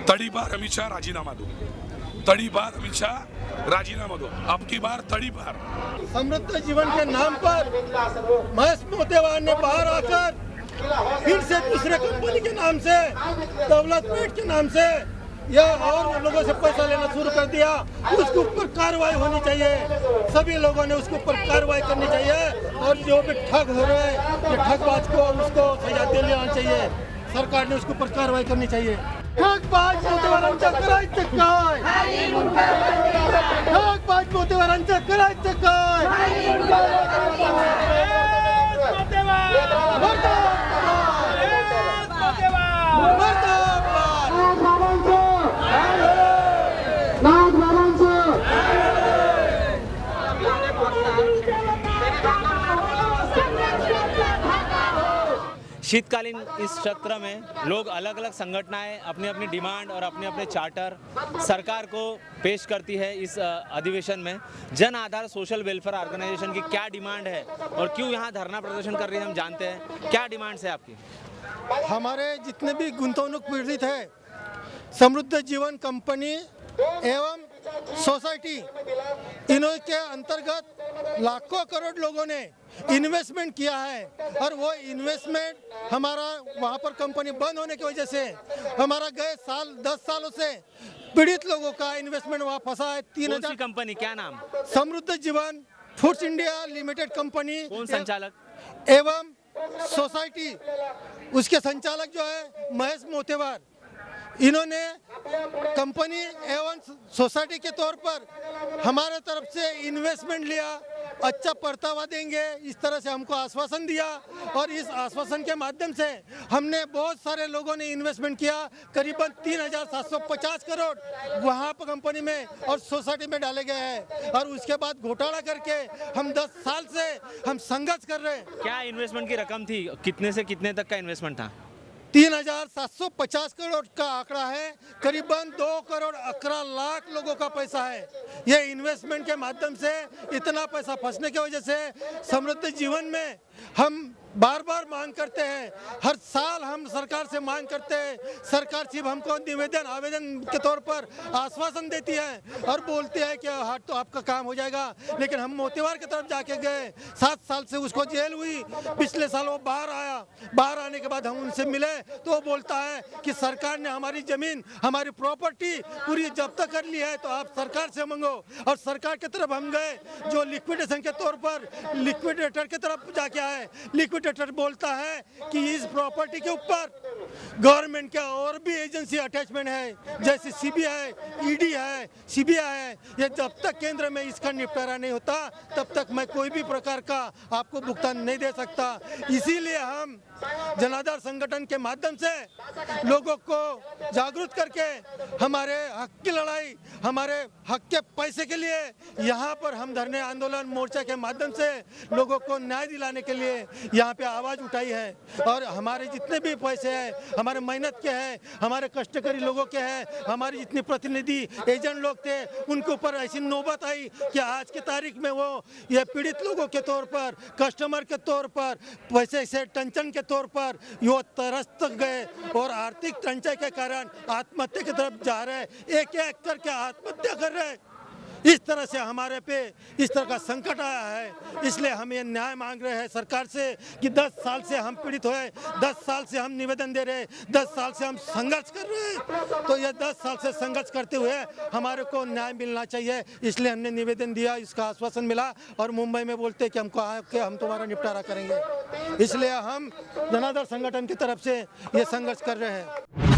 तड़ीपार अमित शाह राजीनामा दो, तड़ीपार अमित शाह राजीनामा दो, अब की बार तड़ीपार। समृद्ध जीवन के नाम पर महेश मोतेवार ने बाहर आकर फिर से दूसरे कंपनी के नाम से, दौलत पेट के नाम से या और लोगों से पैसा लेना शुरू कर दिया। उसके ऊपर कार्रवाई होनी चाहिए, सभी लोगों ने उसके ऊपर कार्रवाई करनी चाहिए और जो भी ठग हो रहे हैं ये ठगबाज को उसको सजा देना चाहिए। सरकार ने उसके ऊपर कार्रवाई करनी चाहिए। ठगबाज मोतेवारांचं करायचं काय? ठगबाज मोतेवारांचं करायचं काय? शीतकालीन इस सत्र में लोग अलग अलग संगठनाएं अपनी अपनी डिमांड और अपने अपने चार्टर सरकार को पेश करती है। इस अधिवेशन में Jan Aadhaar social welfare organisation की क्या डिमांड है और क्यों यहाँ धरना प्रदर्शन कर रही है हम जानते हैं। क्या डिमांड्स है आपकी? हमारे जितने भी गुंतवणूक पीड़ित है, समृद्ध जीवन कंपनी एवं सोसाइटी, इन्हों के अंतर्गत लाखों करोड़ लोगों ने इन्वेस्टमेंट किया है और वो इन्वेस्टमेंट हमारा वहाँ पर कंपनी बंद होने की वजह से हमारा गए साल 10 सालों से पीड़ित लोगों का इन्वेस्टमेंट वहाँ फंसा है। 3000 कंपनी, क्या नाम? समृद्ध जीवन फूड्स इंडिया लिमिटेड कंपनी। कौन संचालक? एवं सोसाइटी, उसके संचालक जो है महेश मोतेवार। इन्होंने कंपनी एवं सोसाइटी के तौर पर हमारे तरफ से इन्वेस्टमेंट लिया, अच्छा परतावा देंगे इस तरह से हमको आश्वासन दिया और इस आश्वासन के माध्यम से हमने बहुत सारे लोगों ने इन्वेस्टमेंट किया। करीबन 3750 करोड़ वहाँ पर कंपनी में और सोसाइटी में डाले गए हैं और उसके बाद घोटाला करके हम 10 साल से हम संघर्ष कर रहे हैं। क्या इन्वेस्टमेंट की रकम थी? कितने से कितने तक का इन्वेस्टमेंट था? 3750 करोड़ का आंकड़ा है। करीबन 2 करोड़ 11 लाख लोगों का पैसा है। ये इन्वेस्टमेंट के माध्यम से इतना पैसा फंसने की वजह से समृद्ध जीवन में हम बार बार मांग करते हैं, हर साल हम सरकार से मांग करते हैं। सरकार सिर्फ हमको निवेदन आवेदन के तौर पर आश्वासन देती है और बोलती है कि हाँ तो आपका काम हो जाएगा, लेकिन हम मोतेवार की तरफ जाके गए, 7 साल से उसको जेल हुई। पिछले साल वो बाहर आया, बाहर आने के बाद हम उनसे मिले तो वो बोलता है कि सरकार ने हमारी ज़मीन, हमारी प्रॉपर्टी पूरी जब्त कर ली है, तो आप सरकार से मांगो। और सरकार की तरफ हम गए, जो लिक्विडेशन के तौर पर लिक्विडेटर की तरफ जाके आए। लिक्विडेटर बोलता है कि इस प्रॉपर्टी के ऊपर गवर्नमेंट के और भी एजेंसी अटैचमेंट है, जैसे सीबीआई, ईडी है, सीबीआई है। ये जब तक केंद्र में इसका निपटारा नहीं होता तब तक मैं कोई भी प्रकार का आपको भुगतान नहीं दे सकता। इसीलिए हम जनाधार संगठन के माध्यम से लोगों को जागरूक करके हमारे हक की लड़ाई, हमारे हक के पैसे के लिए यहाँ पर हम धरने आंदोलन मोर्चा के माध्यम से लोगों को न्याय दिलाने के लिए यहाँ पे आवाज़ उठाई है। और हमारे जितने भी पैसे हैं, हमारे मेहनत के हैं, हमारे कष्टकारी लोगों के हैं, हमारे जितने प्रतिनिधि एजेंट लोग थे, उनके ऊपर ऐसी नौबत आई कि आज की तारीख में वो ये पीड़ित लोगों के तौर पर, कस्टमर के तौर पर, पैसे से टंचन के तौर पर यो तरस गए और आर्थिक टंचाई के कारण आत्महत्या की तरफ जा रहे हैं। एक एक करके आत्महत्या कर रहे हैं। इस तरह से हमारे पे इस तरह का संकट आया है। इसलिए हम ये न्याय मांग रहे हैं सरकार से कि 10 साल से हम पीड़ित हुए, 10 साल से हम निवेदन दे रहे हैं, 10 साल से हम संघर्ष कर रहे हैं, तो ये 10 साल से संघर्ष करते हुए हमारे को न्याय मिलना चाहिए। इसलिए हमने निवेदन दिया, इसका आश्वासन मिला और मुंबई में बोलते कि हमको आके हम तुम्हारा निपटारा करेंगे। इसलिए हम जनाधार संगठन की तरफ से ये संघर्ष कर रहे हैं।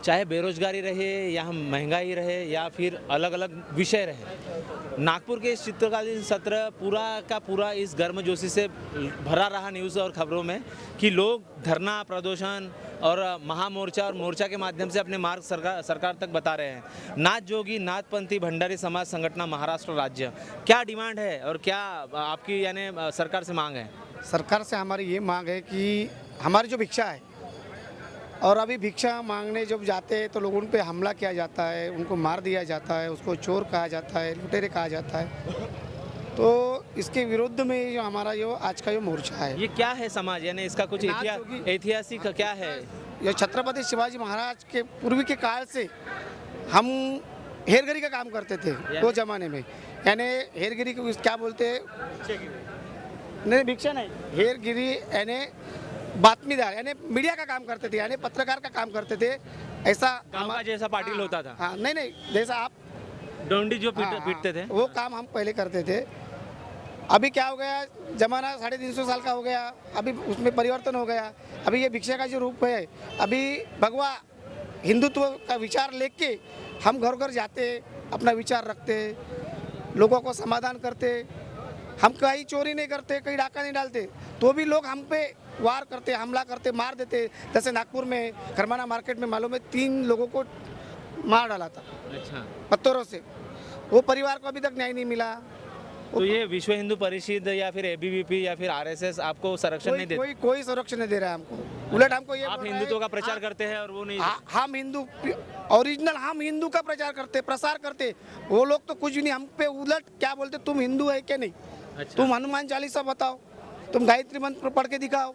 चाहे बेरोजगारी रहे या हम महंगाई रहे या फिर अलग अलग विषय रहे, नागपुर के इस शीतकालीन सत्र पूरा का पूरा इस गर्मजोशी से भरा रहा न्यूज़ और खबरों में कि लोग धरना प्रदर्शन और महामोर्चा और मोर्चा के माध्यम से अपने मार्ग सरकार तक बता रहे हैं। नाथ जोगी नाथपंथी भंडारी समाज संगठन महाराष्ट्र राज्य, क्या डिमांड है और क्या आपकी यानी सरकार से मांग है? सरकार से हमारी ये मांग है कि हमारी जो भिक्षा है, और अभी भिक्षा मांगने जब जाते हैं तो लोगों पे हमला किया जाता है, उनको मार दिया जाता है, उसको चोर कहा जाता है, लुटेरे कहा जाता है। तो इसके विरुद्ध में जो हमारा जो आज का जो मोर्चा है, ये क्या है समाज, यानी इसका कुछ ऐतिहासिक क्या है? ये छत्रपति शिवाजी महाराज के पूर्वी के काल से हम हेरगिरी का काम करते थे वो जमाने में। यानी हेरगिरी को क्या बोलते हैं? नहीं, भिक्षा नहीं, हेरगिरी यानी बातमीदार, यानी मीडिया का काम करते थे, यानी पत्रकार का काम करते थे। ऐसा गाँव का जैसा पाटिल होता था। हाँ, नहीं, जैसा आप डोंडी जो हाँ, पीटते थे, वो काम हम पहले करते थे। अभी क्या हो गया, जमाना 350 साल का हो गया, अभी उसमें परिवर्तन हो गया। अभी ये भिक्षा का जो रूप है, अभी भगवा हिंदुत्व का विचार लेके हम घर घर जाते, अपना विचार रखते, लोगों को समाधान करते। हम कहीं चोरी नहीं करते, कहीं डाका नहीं डालते, तो भी लोग हम पे वार करते, हमला करते, मार देते। जैसे नागपुर में खरमाना मार्केट में मालूम है 3 लोगों को मार डाला था अच्छा, पत्थरों से। वो परिवार को अभी तक न्याय नहीं मिला। तो ये विश्व हिंदू परिषद या फिर एबीवीपी या फिर आरएसएस आपको संरक्षण नहीं देते? कोई संरक्षण नहीं दे रहा है हमको। उलट हमको ये आप बोल रहा है, हिंदुत्व का प्रचार करते हैं और वो नहीं। हम हिंदू ओरिजिनल, हम हिंदू का प्रचार करते, प्रसार करते। वो लोग तो कुछ भी नहीं, हम पे उलट क्या बोलते, तुम हिंदू है क्या नहीं? अच्छा। तुम हनुमान चालीसा बताओ, तुम गायत्री मंत्र पढ़ के दिखाओ।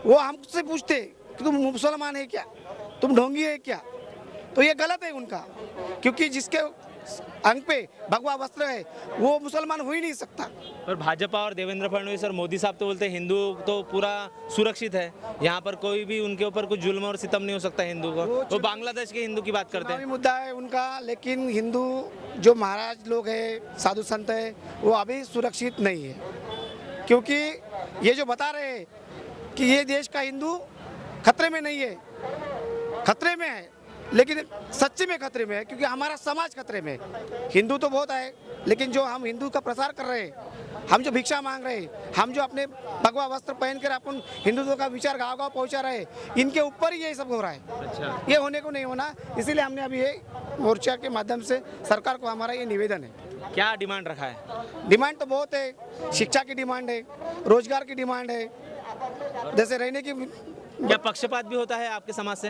वो हमसे पूछते कि तुम मुसलमान है क्या, तुम ढोंगी है क्या? तो ये गलत है उनका, क्योंकि जिसके अंग पे भगवा वस्त्र है वो मुसलमान हो ही नहीं सकता। पर भाजपा और देवेंद्र फडणवीस और मोदी साहब तो बोलते हैं हिंदू तो पूरा सुरक्षित है, यहाँ पर कोई भी उनके ऊपर कुछ जुल्म और सितम नहीं हो सकता हिंदू को। वो बांग्लादेश के हिंदू की बात करते चुनावी हैं। मुद्दा है उनका, लेकिन हिंदू जो महाराज लोग हैं, साधु संत है, वो अभी सुरक्षित नहीं है। क्योंकि ये जो बता रहे हैं कि ये देश का हिंदू खतरे में नहीं है, खतरे में है, लेकिन सच्चे में खतरे में है, क्योंकि हमारा समाज खतरे में है। हिंदू तो बहुत है, लेकिन जो हम हिंदू का प्रसार कर रहे हैं, हम जो भिक्षा मांग रहे हैं, हम जो अपने भगवा वस्त्र पहन कर अपन हिंदुत्व का विचार गाँव गाँव पहुँचा रहे हैं, इनके ऊपर ही ये सब हो रहा है। अच्छा, ये होने को नहीं होना, इसीलिए हमने अभी ये मोर्चा के माध्यम से सरकार को हमारा ये निवेदन है। क्या डिमांड रखा है? डिमांड तो बहुत है, शिक्षा की डिमांड है, रोजगार की डिमांड है, जैसे रहने की। क्या पक्षपात भी होता है आपके समाज से?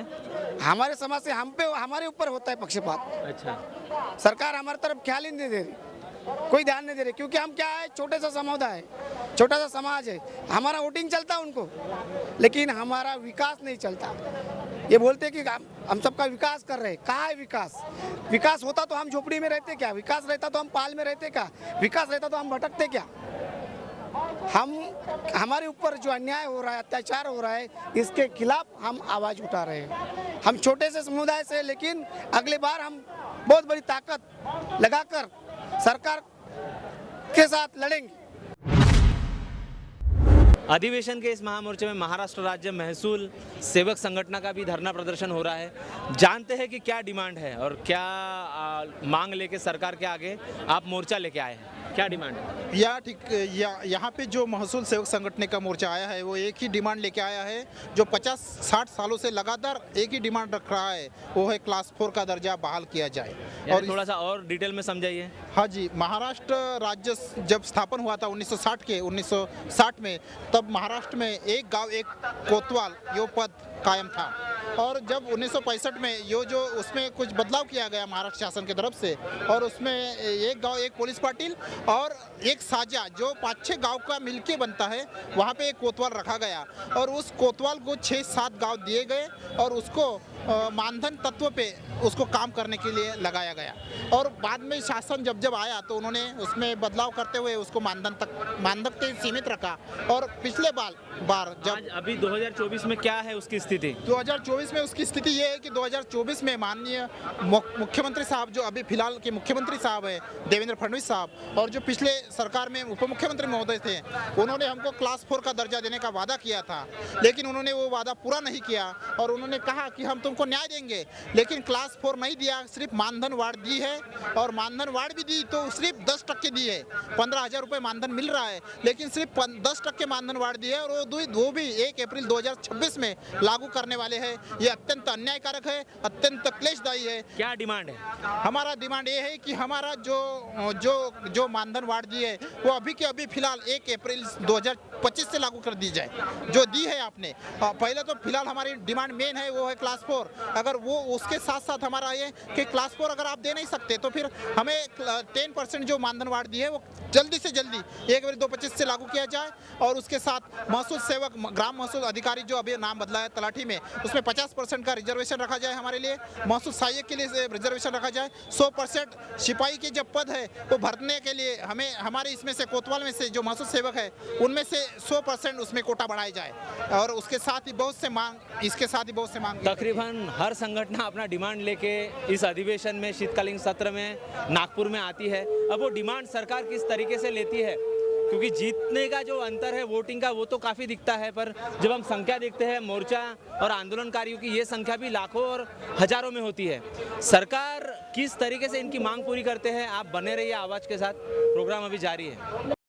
हमारे समाज से हम पे, हमारे ऊपर होता है पक्षपात। अच्छा, सरकार हमारी तरफ ख्याल ही नहीं दे रही, कोई ध्यान नहीं दे रही, क्योंकि हम क्या है, छोटे सा समुदाय है, छोटा सा समाज है। हमारा वोटिंग चलता है उनको, लेकिन हमारा विकास नहीं चलता। ये बोलते हैं कि हम सबका विकास कर रहे हैं। कहाँ है विकास? विकास होता तो हम झोपड़ी में रहते क्या? विकास रहता तो हम पाल में रहते क्या? विकास रहता तो हम भटकते क्या? हम, हमारे ऊपर जो अन्याय हो रहा है, अत्याचार हो रहा है, इसके खिलाफ हम आवाज़ उठा रहे हैं। हम छोटे से समुदाय से, लेकिन अगली बार हम बहुत बड़ी ताकत लगाकर सरकार के साथ लड़ेंगे। अधिवेशन के इस महामोर्चे में महाराष्ट्र राज्य महसूल सेवक संगठन का भी धरना प्रदर्शन हो रहा है। जानते हैं कि क्या डिमांड है और क्या मांग लेके सरकार के आगे आप मोर्चा लेके आए हैं। क्या डिमांड है? यहाँ पे जो महसूल सेवक संगठन का मोर्चा आया है वो एक ही डिमांड लेके आया है, जो 50-60 सालों से लगातार एक ही डिमांड रख रहा है, वो है क्लास 4 का दर्जा बहाल किया जाए। और थोड़ा सा और डिटेल में समझाइए। हाँ जी, महाराष्ट्र राज्य जब स्थापन हुआ था 1960 में, तब महाराष्ट्र में एक गांव एक कोतवाल यो पद कायम था। और जब 1965 में यो जो उसमें कुछ बदलाव किया गया महाराष्ट्र शासन की तरफ से, और उसमें एक गांव एक पुलिस पाटिल और एक साजा जो 5-6 गांव का मिलके बनता है, वहाँ पे एक कोतवाल रखा गया। और उस कोतवाल को 6-7 गांव दिए गए और उसको मानधन तत्व पे उसको काम करने के लिए लगाया गया। और बाद में शासन जब आया तो उन्होंने उसमें बदलाव करते हुए उसको मानधन तक सीमित रखा। और पिछले बार जब अभी 2024 में क्या है उसकी स्थिति? 2024 में उसकी स्थिति ये है कि 2024 में माननीय मुख्यमंत्री साहब, जो अभी फिलहाल के मुख्यमंत्री साहब है देवेंद्र फडणवीस साहब, और जो पिछले सरकार में उप मुख्यमंत्री महोदय थे, उन्होंने हमको क्लास 4 का दर्जा देने का वादा किया था, लेकिन उन्होंने वो वादा पूरा नहीं किया। और उन्होंने कहा कि हम तुमको न्याय देंगे, लेकिन क्लास 4 नहीं दिया, सिर्फ मानधन वार्ड दी है। और मानधन वार्ड भी दी तो सिर्फ 10% दी है। 15,000 रुपये मानधन मिल रहा है, लेकिन सिर्फ 10% मानधन वार्ड दी है, और वो भी 1 अप्रैल 2026 में लागू करने वाले हैं। ये अत्यंत अन्यायकारक है, अत्यंत क्लेशदायी है। क्या डिमांड है? हमारा डिमांड ये है कि हमारा जो मानधन वार्ड दी है वो अभी के अभी फिलहाल 1 अप्रैल 2025 से लागू कर दी जाए, जो दी है आपने। पहले तो फिलहाल हमारी डिमांड मेन है वो है क्लास 4, 4 अगर वो उसके साथ साथ हमारा ये कि क्लास 4 अगर आप दे नहीं सकते तो फिर हमें 10% जो मानधन वार्ड दी है वो जल्दी से जल्दी 1/2/25 से लागू किया जाए। और उसके साथ महसूल सेवक, ग्राम महसूल अधिकारी जो अभी नाम बदला है तलाठी में, उसमें 50% का रिजर्वेशन रखा जाए हमारे लिए। महसूल सहायक के लिए रिजर्वेशन रखा जाए। 100% सिपाही के जब पद है वो भरने के लिए हमें हमारे इसमें से कोतवाल में से जो महसूल सेवक है उनमें से 100% उसमें कोटा बढ़ाया जाए। और उसके साथ ही बहुत से मांग, इसके साथ ही बहुत से मांग तकरीबन हर संगठन अपना डिमांड लेके इस अधिवेशन में, शीतकालीन सत्र में नागपुर में आती है। अब वो डिमांड सरकार किस तरीके से लेती है, क्योंकि जीतने का जो अंतर है वोटिंग का वो तो काफ़ी दिखता है, पर जब हम संख्या देखते हैं मोर्चा और आंदोलनकारियों की, ये संख्या भी लाखों और हजारों में होती है। सरकार किस तरीके से इनकी मांग पूरी करते हैं, आप बने रहिए आवाज़ के साथ, प्रोग्राम अभी जारी है।